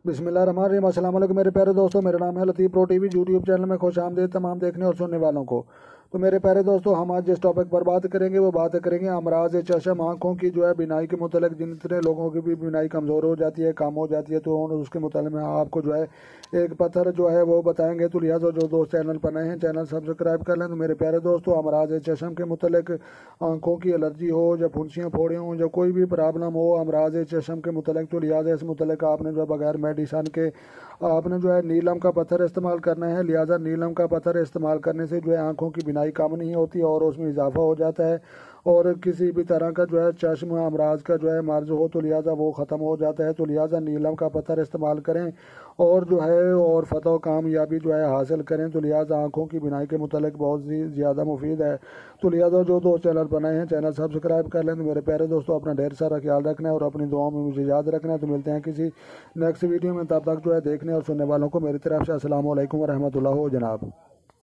बिस्मिल्लाहिर्रहमानिर्रहीम। अस्सलाम वालेकुम मेरे प्यारे दोस्तों, मेरा नाम है लतीफ़ प्रो टीवी। यूट्यूब चैनल में खुश आमदीद तमाम देखने और सुनने वालों को। तो मेरे प्यारे दोस्तों, हम आज जिस टॉपिक पर बात करेंगे वो बात करेंगे अमराज चशम, आँखों की जो है बीनाई के मुतल्लिक। जितने लोगों की भी बीनाई कमज़ोर हो जाती है, कम हो जाती है, तो उसके मुतल्लिक में आपको जो है एक पत्थर जो है वो बताएंगे। तो लिहाजा जो दोस्त चैनल पर नए हैं चैनल सब्सक्राइब कर लें। तो मेरे प्यारे दोस्तों, अमराज चशम के मुतल्लिक, आँखों की एलर्जी हो, जब फुंसियाँ फोड़े हों, जब कोई भी प्रॉब्लम हो अमराज चशम के मुतल्लिक, तो लिहाजा इस मुतल्लिक आपने जो है बगैर मेडिसन के आपने जो है नीलम का पत्थर इस्तेमाल करना है। लिहाजा नीलम का पत्थर इस्तेमाल करने से जो है आँखों की बीनाई कम नहीं होती और उसमें इजाफा हो जाता है। और किसी भी तरह का जो है चश्म अमराज का जो है मर्ज हो तो लिहाजा वो ख़त्म हो जाता है। तो लिहाजा नीलम का पत्थर इस्तेमाल करें और जो है और फतह कामयाबी जो है हासिल करें। तो लिहाजा आँखों की बीनाई के मुतल्लिक बहुत ही ज़्यादा मुफीद है। तो लिहाजा जो दोस्त चैनल बनाए हैं चैनल सब्सक्राइब कर लें। तो मेरे प्यारे दोस्तों, अपना ढेर सारा ख्याल रखना है और अपनी दुआओं में मुझे याद रखना है। तो मिलते हैं किसी नेक्स्ट वीडियो में, तब तक जो है देखने और सुनने वालों को मेरी तरफ से अस्सलाम वालेकुम व रहमतुल्लाह जनाब।